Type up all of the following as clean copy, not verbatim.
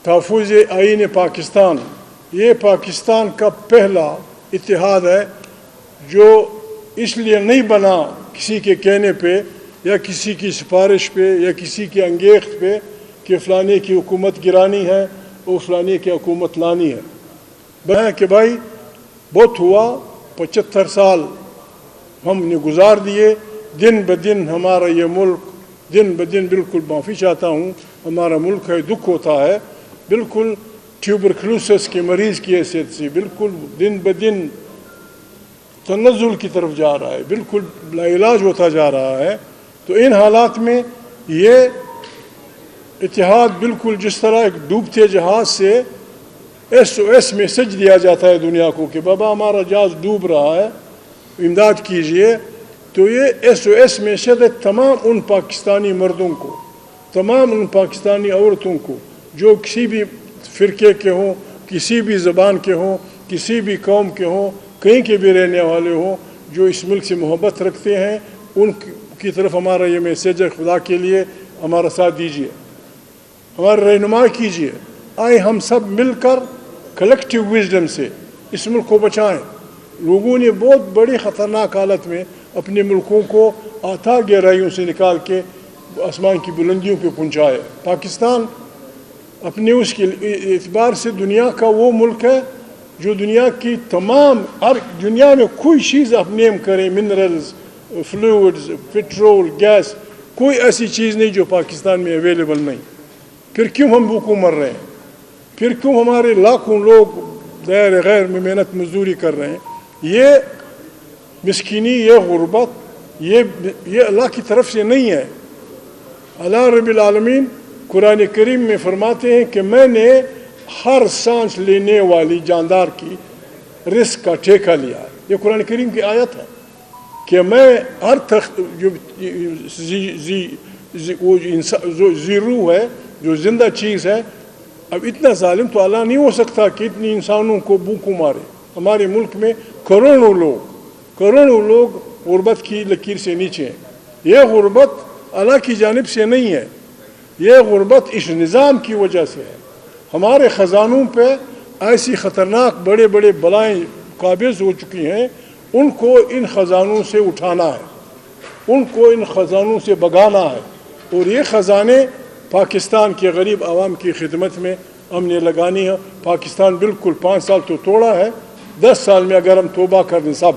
تحفظ آئین پاکستان، یہ پاکستان کا پہلا اتحاد ہے جو اس لیے نہیں بنا کسی کے کہنے پہ یا کسی کی سفارش پہ یا کسی کے انگیخت پہ کہ فلانے کی حکومت گرانی ہے اور فلانے کی حکومت لانی ہے کہ بھائی بہت ہوا، 75 سال ہم نے گزار دیے، دن بدن ہمارا یہ ملک دن بدن بالکل معافی چاہتا ہوں، ہمارا ملک ہے دکھ ہوتا ہے، بالکل ٹیوبرکلوسس کے مریض کی حیثیت سے بالکل دن بدن تنزل کی طرف جا رہا ہے، بالکل لا علاج ہوتا جا رہا ہے۔ تو ان حالات میں یہ اتحاد بالکل جس طرح ایک ڈوبتے جہاز سے SOS میسج دیا جاتا ہے دنیا کو کہ بابا ہمارا جہاز ڈوب رہا ہے، امداد کیجئے، تو یہ SOS میسج ہے تمام ان پاکستانی مردوں کو، تمام ان پاکستانی عورتوں کو جو کسی بھی فرقے کے ہوں، کسی بھی زبان کے ہوں، کسی بھی قوم کے ہوں، کہیں کے بھی رہنے والے ہوں، جو اس ملک سے محبت رکھتے ہیں، ان کی طرف ہمارا یہ میسیج ہے، خدا کے لیے ہمارا ساتھ دیجیے، ہماری رہنمائی کیجیے، آئے ہم سب مل کر کلیکٹیو وزڈم سے اس ملک کو بچائیں۔ لوگوں نے بہت بڑی خطرناک حالت میں اپنے ملکوں کو آتھا گہرائیوں سے نکال کے آسمان کی بلندیوں پہ پہنچائے۔ پاکستان اپنے اس کے اعتبار سے دنیا کا وہ ملک ہے جو دنیا کی تمام ہر دنیا میں کوئی چیز آپ نیم کریں، منرلز، فلوئڈز، پٹرول، گیس، کوئی ایسی چیز نہیں جو پاکستان میں اویلیبل نہیں۔ پھر کیوں ہم بھوکوں مر رہے ہیں؟ پھر کیوں ہمارے لاکھوں لوگ دائر غیر میں محنت مزدوری کر رہے ہیں؟ یہ مسکینی، یہ غربت، یہ اللہ کی طرف سے نہیں ہے۔ اللہ رب العالمین قرآن کریم میں فرماتے ہیں کہ میں نے ہر سانس لینے والی جاندار کی رزق کا ٹھیکہ لیا ہے۔ یہ قرآن کریم کی آیت ہے کہ میں ہر زی روح ہے، جو زندہ چیز ہے۔ اب اتنا ظالم تو اللہ نہیں ہو سکتا کہ اتنی انسانوں کو بھوکوں مارے۔ ہمارے ملک میں کروڑوں لوگ غربت کی لکیر سے نیچے ہیں۔ یہ غربت اللہ کی جانب سے نہیں ہے، یہ غربت اس نظام کی وجہ سے ہے۔ ہمارے خزانوں پہ ایسی خطرناک بڑے بڑے بلائیں قابض ہو چکی ہیں، ان کو ان خزانوں سے اٹھانا ہے، ان کو ان خزانوں سے بگانا ہے، اور یہ خزانے پاکستان کے غریب عوام کی خدمت میں ہم نے لگانی ہے۔ پاکستان بالکل 5 سال تو توڑا ہے، 10 سال میں اگر ہم توبہ کر دیں سب،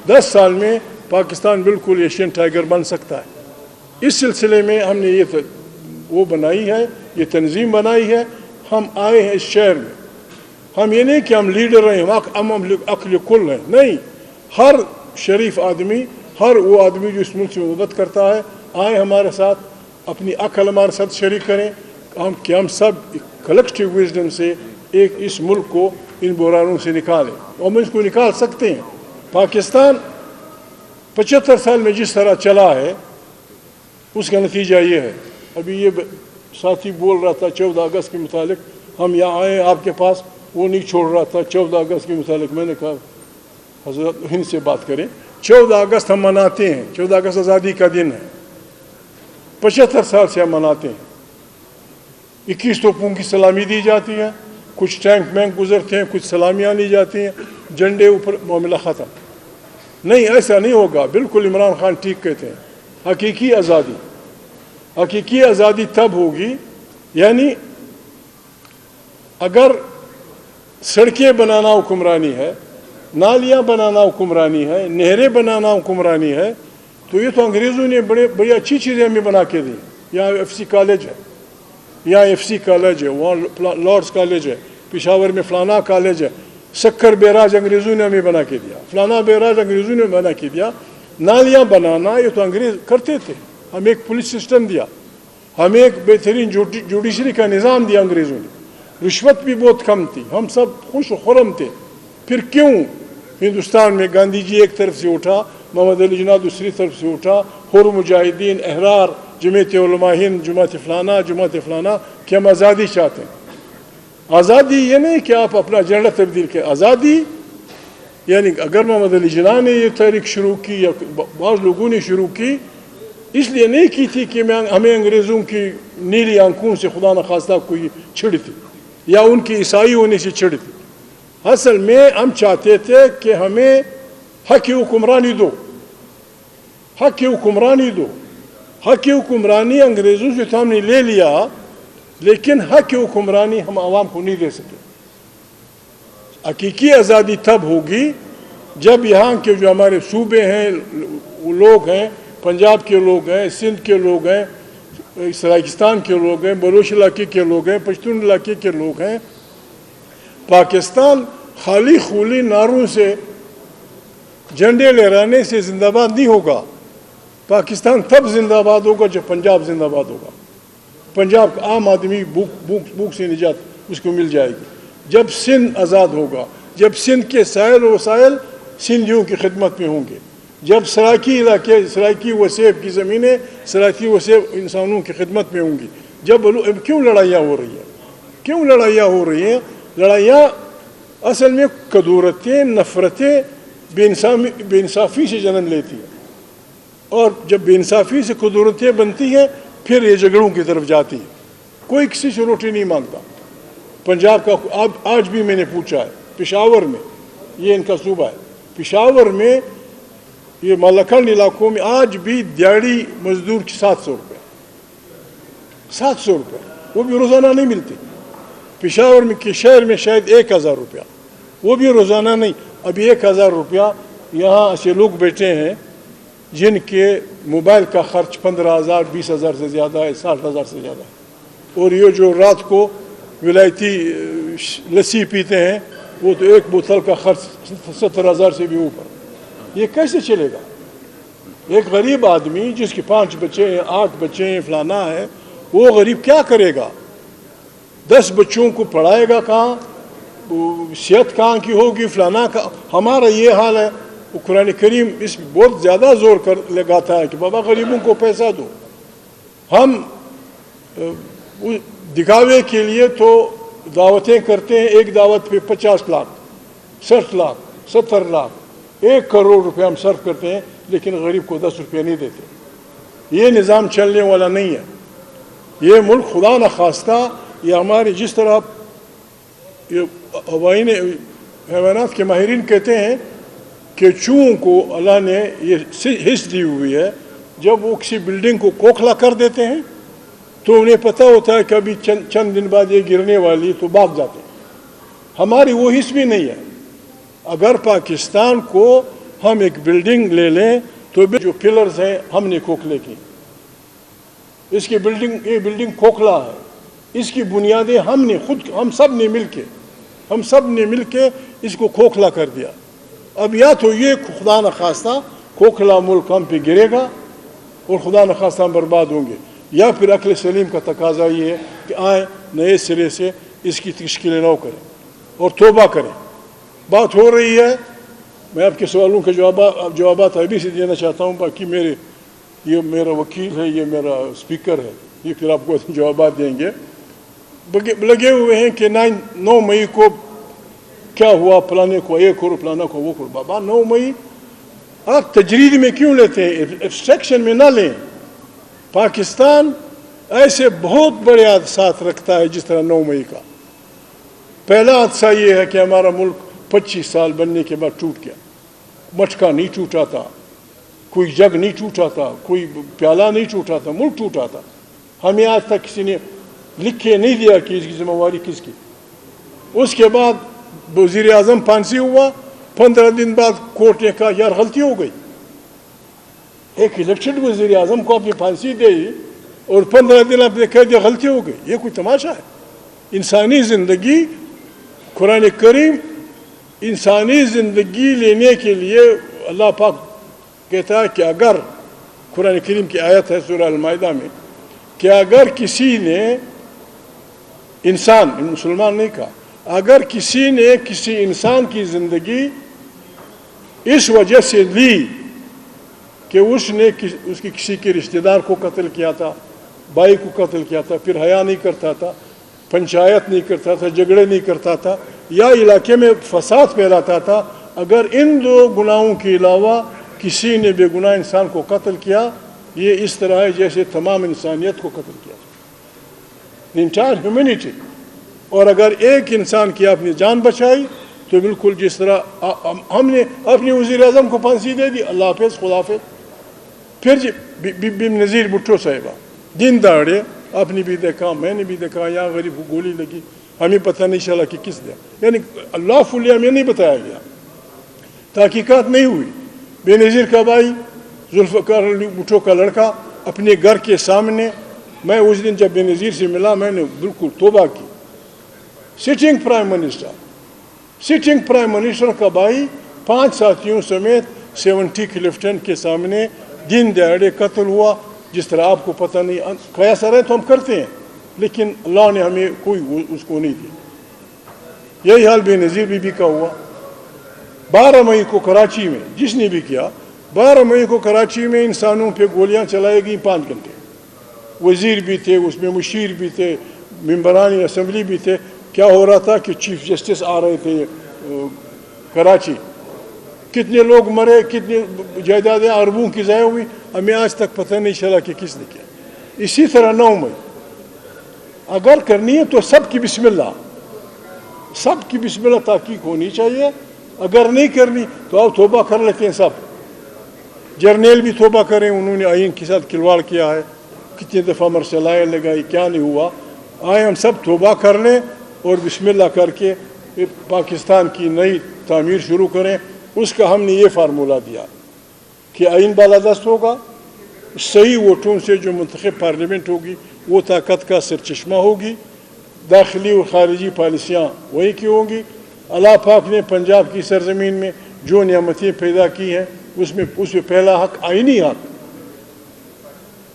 10 سال میں پاکستان بالکل ایشین ٹائیگر بن سکتا ہے۔ اس سلسلے میں ہم نے یہ وہ بنائی ہے، یہ تنظیم بنائی ہے۔ ہم آئے ہیں اس شہر میں، ہم یہ نہیں کہ ہم لیڈر ہیں، ہم عقل کل ہیں، نہیں، ہر شریف آدمی، ہر وہ آدمی جو اس ملک سے محبت کرتا ہے، آئے ہمارے ساتھ، اپنی عقل ہمارے ساتھ شریک کریں کہ ہم سب کلیکٹیو وزڈم سے ایک اس ملک کو ان بحرانوں سے نکالیں، اور ہم اس کو نکال سکتے ہیں۔ پاکستان 75 سال میں جس طرح چلا ہے اس کا نتیجہ یہ ہے۔ ابھی یہ ساتھی بول رہا تھا 14 اگست کے متعلق، ہم یہاں آئے آپ کے پاس، وہ نہیں چھوڑ رہا تھا 14 اگست کے متعلق۔ میں نے کہا حضرت ہند سے بات کریں، 14 اگست ہم مناتے ہیں، 14 اگست آزادی کا دن ہے، 75 سال سے ہم مناتے ہیں۔ 21 توپوں کی سلامی دی جاتی ہے، کچھ ٹینک مینک گزرتے ہیں، کچھ سلامیاں لی جاتی ہیں، جھنڈے اوپر، معاملہ ختم۔ نہیں، ایسا نہیں ہوگا، بالکل عمران خان ٹھیک کہتے ہیں۔ حقیقی آزادی تب ہوگی، یعنی اگر سڑکیں بنانا حکمرانی ہے، نالیاں بنانا حکمرانی ہے، نہریں بنانا حکمرانی ہے، تو یہ تو انگریزوں نے بڑی اچھی چیزیں ہمیں بنا کے دی۔ یہاں FC کالج ہے، یہاں FC کالج ہے، وہاں لارڈس کالج ہے، پشاور میں فلانا کالج ہے، سکر بیراج انگریزوں نے ہمیں بنا کے دیا، فلانا بیراج انگریزوں نے بنا کے دیا۔ نالیاں بنانا یہ تو انگریز کرتے تھے، ہمیں ایک پولیس سسٹم دیا، ہمیں ایک بہترین جوڈیشری کا نظام دیا انگریزوں نے، رشوت بھی بہت کم تھی، ہم سب خوش و خرم تھے۔ پھر کیوں ہندوستان میں گاندھی جی ایک طرف سے اٹھا، محمد علی جناح دوسری طرف سے اٹھا، حر مجاہدین، احرار، جمعیت علماء ہند، جماعت فلانا کہ ہم آزادی چاہتے ہیں۔ آزادی یہ نہیں کہ آپ اپنا ایجنڈا تبدیل کریں، آزادی یعنی اگر محمد علی جناح نے یہ تحریک شروع کی یا بعض لوگوں نے شروع کی اس لیے نہیں کی تھی کہ ہمیں انگریزوں کی نیلی آنکھوں سے خدا نخواستہ کوئی چھڑ تھی یا ان کی عیسائی ہونے سے چھڑ تھی. اصل میں ہم چاہتے تھے کہ ہمیں حق کی حکمرانی دو، حق کی حکمرانی دو. حق کی حکمرانی انگریزوں سے تو ہم نے لے لیا، لیکن حق کی حکمرانی ہم عوام کو نہیں دے سکے. حقیقی آزادی تب ہوگی جب یہاں کے جو ہمارے صوبے ہیں، وہ لوگ ہیں، پنجاب کے لوگ ہیں، سندھ کے لوگ ہیں، سرائکستان کے لوگ ہیں، بلوچ علاقے کے لوگ ہیں، پشتون علاقے کے لوگ ہیں. پاکستان خالی خولی نعروں سے، جھنڈے لہرانے سے زندہ باد نہیں ہوگا. پاکستان تب زندہ باد ہوگا جب پنجاب زندہ باد ہوگا. پنجاب کا عام آدمی بھوک سے نجات اس کو مل جائے گی. جب سندھ آزاد ہوگا، جب سندھ کے سائل و وسائل سندھیوں کی خدمت میں ہوں گے، جب سرائکی علاقے، سرائکی وسیب کی زمینیں سرائکی وسیب انسانوں کی خدمت میں ہوں گی. جب کیوں لڑائیاں ہو رہی ہیں؟ کیوں لڑائیاں ہو رہی ہیں؟ لڑائیاں اصل میں کدورتیں، نفرتیں، بے انصافی سے جنم لیتی ہیں. اور جب بے انصافی سے کدورتیں بنتی ہیں پھر یہ جھگڑوں کی طرف جاتی ہیں. کوئی کسی سے روٹی نہیں مانگتا. پنجاب کا آج بھی میں نے پوچھا ہے، پشاور میں، یہ ان کا صوبہ ہے، پشاور میں یہ مالکھنڈ علاقوں میں آج بھی دیہڑی مزدور کی 700 روپے، 700 روپے، وہ بھی روزانہ نہیں ملتے. پشاور میں کے شہر میں شاید 1000 روپیہ، وہ بھی روزانہ نہیں. ابھی 1000 روپیہ یہاں ایسے لوگ بیٹھے ہیں جن کے موبائل کا خرچ 15,000 20,000 سے زیادہ ہے، 60,000 سے زیادہ ہے. اور یہ جو رات کو ولایتی لسی پیتے ہیں وہ تو ایک بوتل کا خرچ 70,000 سے بھی اوپر. یہ کیسے چلے گا؟ ایک غریب آدمی جس کے 5 بچے ہیں، 8 بچے ہیں، فلانا ہے، وہ غریب کیا کرے گا؟ 10 بچوں کو پڑھائے گا کہاں؟ صحت کہاں کی ہوگی؟ فلانا کا. ہمارا یہ حال ہے. قرآن کریم اس پہ بہت زیادہ زور لگاتا ہے کہ بابا غریبوں کو پیسہ دو. ہم دکھاوے کے لیے تو دعوتیں کرتے ہیں، ایک دعوت پہ 50 لاکھ، 60 لاکھ، 70 لاکھ، 1 کروڑ روپے ہم صرف کرتے ہیں، لیکن غریب کو 10 روپے نہیں دیتے. یہ نظام چلنے والا نہیں ہے. یہ ملک خدا نخواستہ یہ ہمارے جس طرح حیوانات کے ماہرین کہتے ہیں کہ چوہوں کو اللہ نے یہ حص دی ہوئی ہے، جب وہ کسی بلڈنگ کو کھوکھلا کر دیتے ہیں تو انہیں پتہ ہوتا ہے کہ ابھی چند دن بعد یہ گرنے والی، تو بھاگ جاتے ہیں. ہماری وہ حص بھی نہیں ہے. اگر پاکستان کو ہم ایک بلڈنگ لے لیں تو جو پلرز ہیں ہم نے کھوکھلے کی، اس کی یہ بلڈنگ کھوکھلا ہے، اس کی بنیادیں ہم سب نے مل کے اس کو کھوکھلا کر دیا. اب یا تو یہ خدا نخواستہ کھوکھلا ملک ہم پہ گرے گا اور خدا نخواستہ ہم برباد ہوں گے، یا پھر عقل سلیم کا تقاضا یہ ہے کہ آئیں نئے سرے سے اس کی تشکیل نو کریں اور توبہ کریں. بات ہو رہی ہے، میں آپ کے سوالوں کے جوابات ابھی سے دینا چاہتا ہوں. باقی یہ میرا وکیل ہے، یہ میرا اسپیکر ہے، یہ پھر آپ کو جوابات دیں گے. لگے ہوئے ہیں کہ 9 مئی کو کیا ہوا، پلانے کو 1 کرو، پلانا کو وہ کرو. بابا 9 مئی آپ تجرید میں کیوں لیتے ہیں؟ ایبسٹریکشن میں نہ لیں. پاکستان ایسے بہت بڑے حادثات رکھتا ہے جس طرح 9 مئی کا. پہلا حادثہ یہ ہے کہ ہمارا ملک 25 سال بننے کے بعد ٹوٹ گیا. مٹکا نہیں ٹوٹا تھا، کوئی جگ نہیں ٹوٹا تھا، کوئی پیالہ نہیں ٹوٹا تھا، ملک ٹوٹا تھا. ہمیں آج تک کسی نے لکھے نہیں دیا کہ اس کی ذمہ داری کس کی. اس کے بعد وزیر اعظم پھانسی ہوا، 15 دن بعد کورٹ نے کہا یار غلطی ہو گئی. ایک الیکٹڈ وزیر اعظم کو آپ نے پھانسی دی اور 15 دن آپ نے کہہ دیا غلطی ہو گئی. یہ کوئی تماشا ہے؟ انسانی زندگی، قرآن کریم انسانی زندگی لینے کے لیے اللہ پاک کہتا ہے کہ اگر، قرآن کریم کی آیت ہے سورہ المائدہ میں، کہ اگر کسی نے انسان، مسلمان نہیں کہا، اگر کسی نے کسی انسان کی زندگی اس وجہ سے لی کہ اس نے اس کی کسی کے رشتہ دار کو قتل کیا تھا، بھائی کو قتل کیا تھا، پھر حیا نہیں کرتا تھا، پنچایت نہیں کرتا تھا، جھگڑے نہیں کرتا تھا، یا علاقے میں فساد پھیلاتا تھا، اگر ان 2 گناہوں کے علاوہ کسی نے بے گناہ انسان کو قتل کیا یہ اس طرح ہے جیسے تمام انسانیت کو قتل کیا جائے، انٹائر ہیومینٹی. اور اگر ایک انسان کی آپ نے جان بچائی تو بالکل جس طرح ہم نے اپنے وزیر اعظم کو پھانسی دے دی، اللہ حافظ خدا حافظ. پھر بی نظیر بھٹو صاحبہ دن دہاڑے، آپ نے بھی دیکھا میں نے بھی دیکھا، یہاں غریب کو گولی لگی، ہمیں پتہ نہیں چلا کہ کس نے، یعنی اللہ فلی ہمیں نہیں بتایا گیا، تحقیقات نہیں ہوئی. بے نظیر کا بھائی ذوالفقار علی بھٹو کا لڑکا اپنے گھر کے سامنے، میں اس دن جب بے نظیر سے ملا میں نے بالکل توبہ کی. سٹنگ پرائم منسٹر کا بھائی 5 ساتھیوں سمیت 70 کلفٹن کے سامنے دن دہاڑے قتل ہوا. جس طرح آپ کو پتہ نہیں، قیاس رہے تو ہم کرتے ہیں لیکن اللہ نے ہمیں کوئی اس کو نہیں دی. یہی حال بے نظیر بی بی کا ہوا. 12 مئی کو کراچی میں جس نے بھی کیا، 12 مئی کو کراچی میں انسانوں پہ گولیاں چلائی گئیں 5 گھنٹے. وزیر بھی تھے اس میں، مشیر بھی تھے، ممبران اسمبلی بھی تھے. کیا ہو رہا تھا کہ چیف جسٹس آ رہے تھے کراچی، کتنے لوگ مرے، کتنی جائیدادیں اربوں کی ضائع ہوئی، ہمیں آج تک پتہ نہیں چلا کہ کس نے کیا. اسی طرح 9 مئی اگر کرنی ہے تو سب کی بسم اللہ تحقیق ہونی چاہیے. اگر نہیں کرنی تو آپ توبہ کر لیتے ہیں. سب جرنیل بھی توبہ کریں، انہوں نے آئین کے ساتھ کھلواڑ کیا ہے، کتنی دفعہ مرچلائیں لگائی، کیا نہیں ہوا. آئے ہم سب توبہ کر لیں اور بسم اللہ کر کے پاکستان کی نئی تعمیر شروع کریں. اس کا ہم نے یہ فارمولہ دیا کہ آئین بالادست ہوگا، صحیح ووٹوں سے جو منتخب پارلیمنٹ ہوگی وہ طاقت کا سرچشمہ ہوگی، داخلی اور خارجی پالیسیاں وہی کی ہوں گی. اللہ پاک نے پنجاب کی سرزمین میں جو نعمتیں پیدا کی ہیں اس میں پہلا حق آئینی حق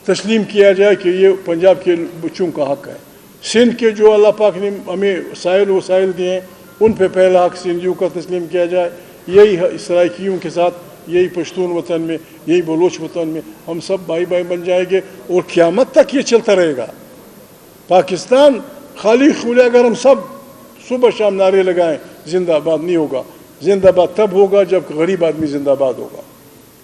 تسلیم کیا جائے کہ یہ پنجاب کے بچوں کا حق ہے. سندھ کے جو اللہ پاک نے ہمیں وسائل دیے ہیں ان پہ پہلا حق سندھیوں کا تسلیم کیا جائے. یہی سرائکیوں کے ساتھ، یہی پشتون وطن میں، یہی بلوچ وطن میں ہم سب بھائی بن جائیں گے اور قیامت تک یہ چلتا رہے گا. پاکستان خالی کھولے اگر ہم سب صبح شام نعرے لگائیں زندہ آباد نہیں ہوگا. زندہ آباد تب ہوگا جب غریب آدمی زندہ آباد ہوگا.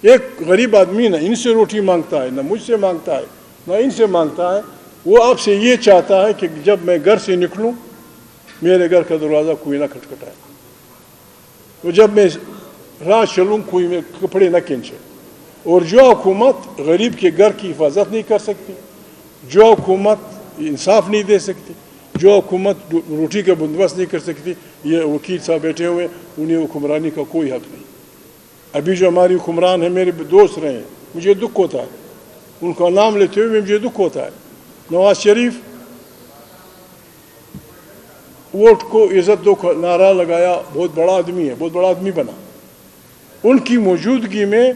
ایک غریب آدمی نہ ان سے روٹی مانگتا ہے، نہ مجھ سے مانگتا ہے، نہ ان سے مانگتا ہے. وہ آپ سے یہ چاہتا ہے کہ جب میں گھر سے نکلوں میرے گھر کا دروازہ کوئی نہ کھٹکھٹائے، تو جب میں راہ چلوں کوئی میں کپڑے نہ کھینچے. اور جو حکومت غریب کے گھر کی حفاظت نہیں کر سکتی، جو حکومت انصاف نہیں دے سکتی، جو حکومت روٹی کا بندوبست نہیں کر سکتی، یہ وکیل صاحب بیٹھے ہوئے انہیں حکمرانی کا کوئی حق نہیں. ابھی جو ہماری حکمران ہیں میرے دوست رہے ہیں، مجھے دکھ ہوتا ہے ان کا نام لیتے ہوئے، مجھے دکھ ہوتا ہے. نواز شریف ووٹ کو عزت دو کا نعرہ لگایا، بہت بڑا آدمی ہے، بہت بڑا آدمی بنا. ان کی موجودگی میں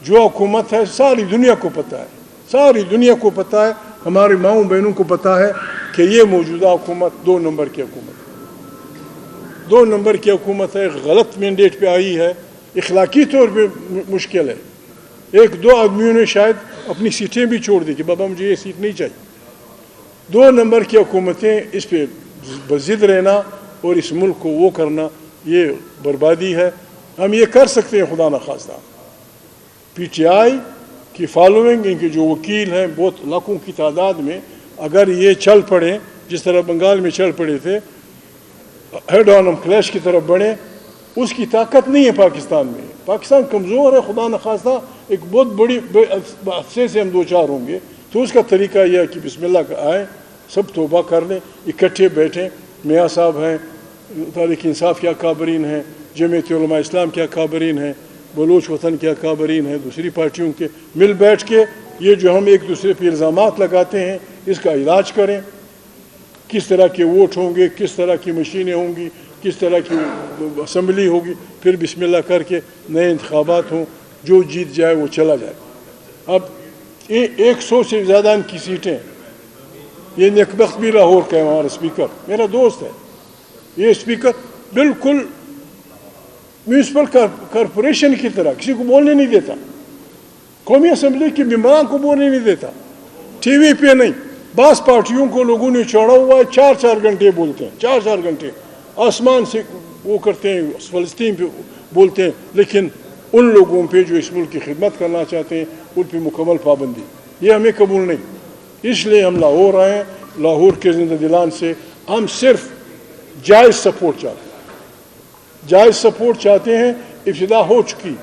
جو حکومت ہے ساری دنیا کو پتہ ہے، ساری دنیا کو پتہ ہے، ہماری ماؤں بہنوں کو پتہ ہے کہ یہ موجودہ حکومت 2 نمبر کی حکومت ہے. 2 نمبر کی حکومت ہے، غلط مینڈیٹ پہ آئی ہے، اخلاقی طور پہ مشکل ہے. 1-2 آدمیوں نے شاید اپنی سیٹیں بھی چھوڑ دی کہ بابا مجھے یہ سیٹ نہیں چاہیے. 2 نمبر کی حکومتیں اس پہ بضد رہنا اور اس ملک کو وہ کرنا یہ بربادی ہے. ہم یہ کر سکتے ہیں خدا نخواستہ. پی ٹی آئی کی فالوئنگ، ان کے جو وکیل ہیں بہت لاکھوں کی تعداد میں، اگر یہ چل پڑیں جس طرح بنگال میں چل پڑے تھے، ہیڈ آن کلیش کی طرف بڑھیں، اس کی طاقت نہیں ہے پاکستان میں. پاکستان کمزور ہے خدا نخواستہ، ایک بہت بڑی حادثے سے ہم 2-4 ہوں گے. تو اس کا طریقہ یہ ہے کہ بسم اللہ کا آئیں، سب توبہ کر لیں، اکٹھے بیٹھیں. میاں صاحب ہیں، تحریک انصاف کے اکابرین ہیں، جمعیت علماء اسلام کے اکابرین ہیں، بلوچ وطن کے اکابرین ہیں، دوسری پارٹیوں کے، مل بیٹھ کے یہ جو ہم ایک دوسرے پہ الزامات لگاتے ہیں اس کا علاج کریں. کس طرح کے ووٹ ہوں گے، کس طرح کی مشینیں ہوں گی، کس طرح کی اسمبلی ہوگی، پھر بسم اللہ کر کے نئے انتخابات ہوں، جو جیت جائے وہ چلا جائے. اب 100 سے زیادہ ان کی سیٹیں، یہ نیکبخت بھی لاہور کا ہے ہمارا اسپیکر، میرا دوست ہے. یہ اسپیکر بالکل میونسپل کارپوریشن کی طرح کسی کو بولنے نہیں دیتا، قومی اسمبلی کے ممبران کو بولنے نہیں دیتا، ٹی وی پہ نہیں. بعض پارٹیوں کو لوگوں نے چوڑا ہوا ہے، 4-4 گھنٹے بولتے ہیں، 4-4 گھنٹے آسمان سے وہ کرتے ہیں، فلسطین پہ بولتے ہیں. لیکن ان لوگوں پہ جو اس ملک کی خدمت کرنا چاہتے ہیں، ان پہ مکمل پابندی، یہ ہمیں قبول نہیں۔ اس لیے ہم لاہور آئے ہیں، لاہور کے زندہ دلان سے ہم صرف جائز سپورٹ چاہتے ہیں، جائز سپورٹ چاہتے ہیں۔ ابتدا ہو چکی